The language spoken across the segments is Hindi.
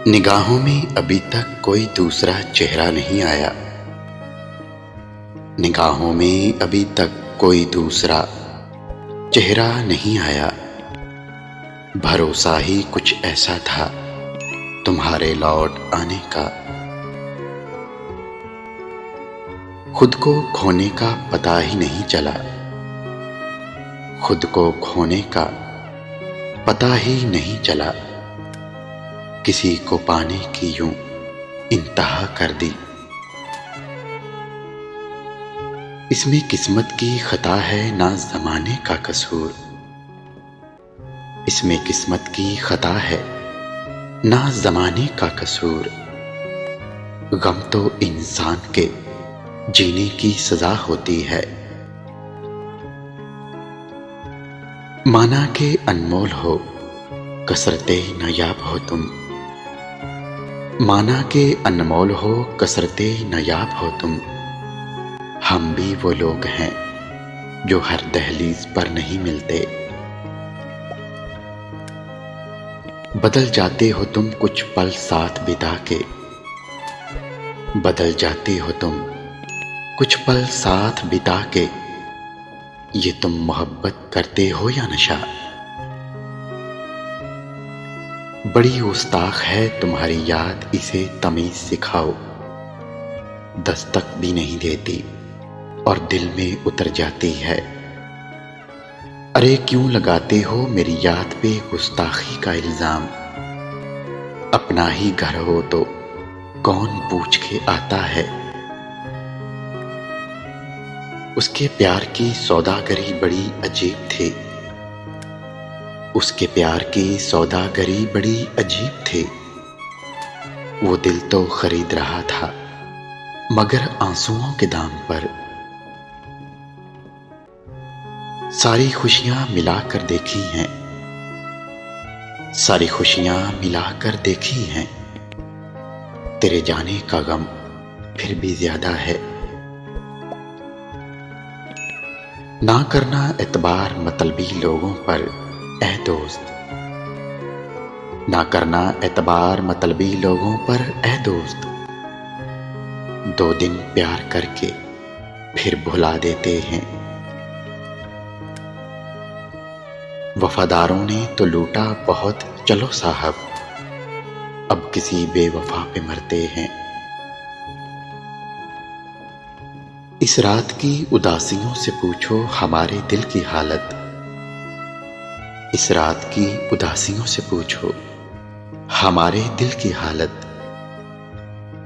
निगाहों में अभी तक कोई दूसरा चेहरा नहीं आया। निगाहों में अभी तक कोई दूसरा चेहरा नहीं आया। भरोसा ही कुछ ऐसा था तुम्हारे लौट आने का। खुद को खोने का पता ही नहीं चला। खुद को खोने का पता ही नहीं चला। किसी को पाने की यूं इंतहा कर दी। इसमें किस्मत की खता है ना जमाने का कसूर। इसमें किस्मत की खता है ना जमाने का कसूर। गम तो इंसान के जीने की सजा होती है। माना के अनमोल हो कसरते नायाब हो तुम। माना के अनमोल हो कसरते नायाब हो तुम। हम भी वो लोग हैं जो हर दहलीज पर नहीं मिलते। बदल जाते हो तुम कुछ पल साथ बिता के। बदल जाते हो तुम कुछ पल साथ बिता के। ये तुम मोहब्बत करते हो या नशा। बड़ी गुस्ताख है तुम्हारी याद, इसे तमीज सिखाओ। दस्तक भी नहीं देती और दिल में उतर जाती है। अरे क्यों लगाते हो मेरी याद पे गुस्ताखी का इल्जाम। अपना ही घर हो तो कौन पूछ के आता है। उसके प्यार की सौदागरी बड़ी अजीब थी। उसके प्यार की सौदागरी बड़ी अजीब थी। वो दिल तो खरीद रहा था मगर आंसुओं के दाम पर। सारी खुशियां मिलाकर देखी हैं। सारी खुशियां मिलाकर देखी हैं। तेरे जाने का गम फिर भी ज्यादा है। ना करना एतबार मतलबी लोगों पर ऐ दोस्त। ना करना एतबार मतलबी लोगों पर ऐ दोस्त। 2 दिन प्यार करके फिर भुला देते हैं। वफादारों ने तो लूटा बहुत, चलो साहब अब किसी बेवफा पे मरते हैं। इस रात की उदासियों से पूछो हमारे दिल की हालत। इस रात की उदासियों से पूछो हमारे दिल की हालत।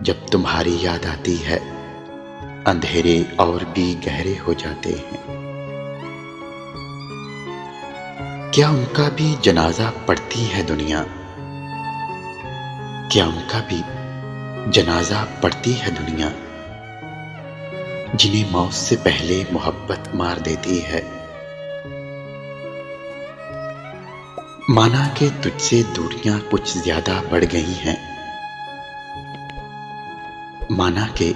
जब तुम्हारी याद आती है अंधेरे और भी गहरे हो जाते हैं। क्या उनका भी जनाजा पढ़ती है दुनिया। क्या उनका भी जनाजा पढ़ती है दुनिया। जिन्हें मौत से पहले मोहब्बत मार देती है। माना कि तुझसे दूरियां कुछ ज्यादा बढ़ गई हैं। माना कि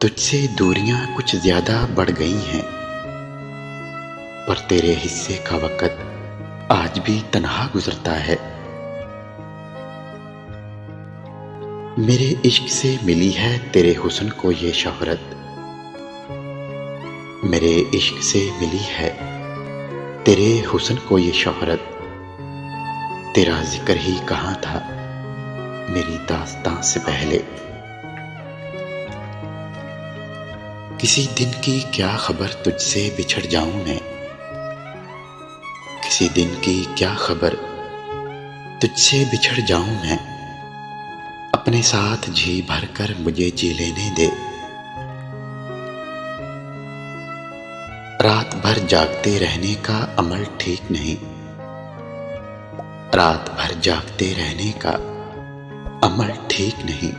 तुझसे दूरियां कुछ ज्यादा बढ़ गई हैं। पर तेरे हिस्से का वक्त आज भी तन्हा गुजरता है। मेरे इश्क से मिली है तेरे हुस्न को ये शोहरत। मेरे इश्क से मिली है तेरे हुस्न को ये शोहरत। तेरा जिक्र ही कहाँ था मेरी दास्तां से पहले। किसी दिन की क्या खबर तुझसे बिछड़ जाऊं मैं। किसी दिन की क्या खबर तुझसे बिछड़ जाऊं मैं। अपने साथ जी भर कर मुझे जी लेने दे। रात भर जागते रहने का अमल ठीक नहीं। रात भर जागते रहने का अमल ठीक नहीं।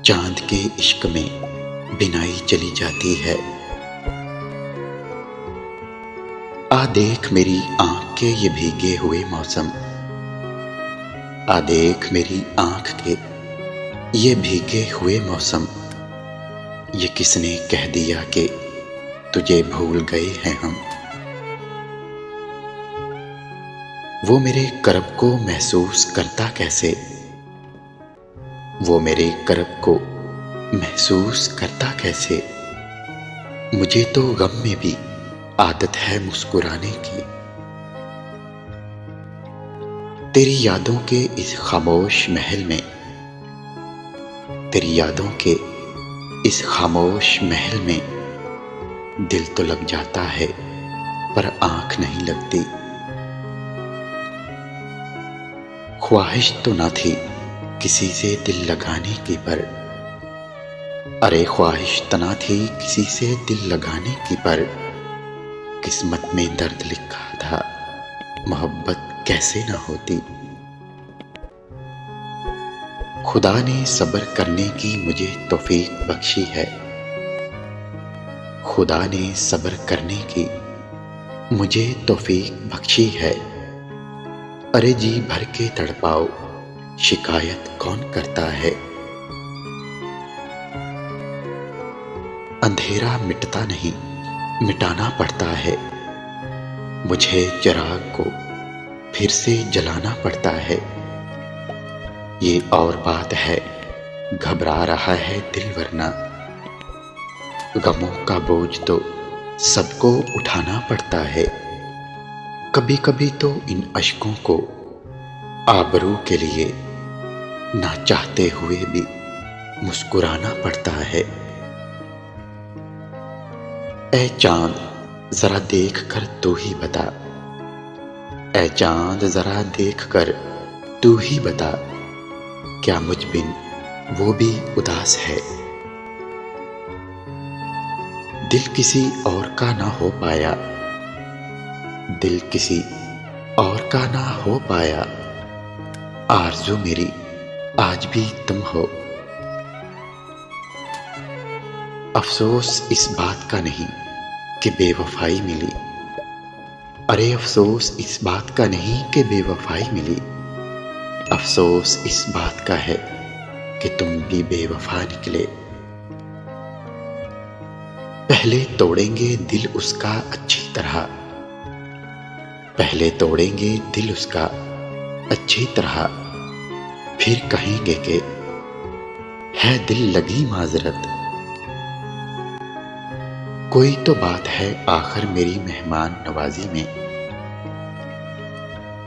चांद के इश्क में बिनाई चली जाती है। आ देख मेरी आंख के ये भीगे हुए मौसम। आ देख मेरी आंख के ये भीगे हुए मौसम। ये किसने कह दिया कि तुझे भूल गए हैं हम। वो मेरे कर्ब को महसूस करता कैसे, वो मेरे करब को महसूस करता कैसे। मुझे तो गम में भी आदत है मुस्कुराने की। तेरी यादों के इस खामोश महल में, तेरी यादों के इस खामोश महल में दिल तो लग जाता है पर आंख नहीं लगती। ख्वाहिश तो ना थी किसी से दिल लगाने की, पर अरे ख्वाहिश तो ना थी किसी से दिल लगाने की, पर किस्मत में दर्द लिखा था, मोहब्बत कैसे ना होती। खुदा ने सब्र करने की मुझे तौफीक बख्शी है। खुदा ने सब्र करने की मुझे तौफीक बख्शी है। अरे जी भर के तड़पाओ, शिकायत कौन करता है। अंधेरा मिटता नहीं, मिटाना पड़ता है। मुझे चिराग को फिर से जलाना पड़ता है। ये और बात है, घबरा रहा है दिल, वरना गमों का बोझ तो सबको उठाना पड़ता है। कभी कभी तो इन अश्कों को आबरू के लिए ना चाहते हुए भी मुस्कुराना पड़ता है। ऐ चांद जरा देख कर तू ही बता, ऐ चांद जरा देख कर तू ही बता, क्या मुझ बिन वो भी उदास है। दिल किसी और का ना हो पाया, दिल किसी और का ना हो पाया, आरज़ू मेरी आज भी तुम हो। अफसोस इस बात का नहीं कि बेवफाई मिली, अरे अफसोस इस बात का नहीं कि बेवफाई मिली। अफसोस इस बात का है कि तुम भी बेवफा निकले। पहले तोड़ेंगे दिल उसका अच्छी तरह, पहले तोड़ेंगे दिल उसका अच्छी तरह, फिर कहेंगे कि है दिल लगी माजरत। कोई तो बात है आखिर मेरी मेहमान नवाजी में,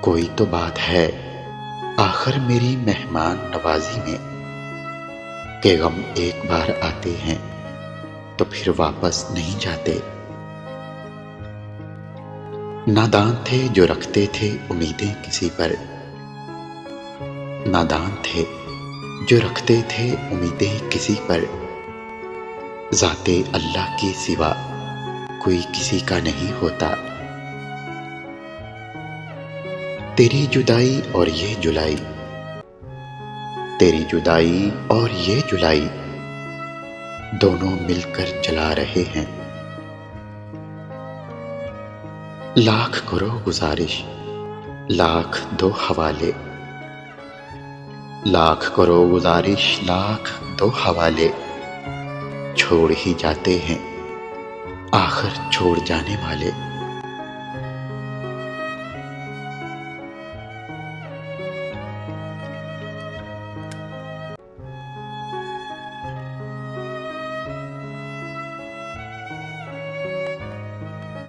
कोई तो बात है आखिर मेरी मेहमान नवाजी में, के गम एक बार आते हैं तो फिर वापस नहीं जाते। नादान थे जो रखते थे उम्मीदें किसी पर, नादान थे जो रखते थे उम्मीदें किसी पर, जाते अल्लाह के सिवा कोई किसी का नहीं होता। तेरी जुदाई और ये जुलाई, तेरी जुदाई और ये जुलाई, दोनों मिलकर जला रहे हैं। लाख करो गुजारिश, लाख दो हवाले, लाख करो गुजारिश, लाख दो हवाले, छोड़ ही जाते हैं आखिर छोड़ जाने वाले।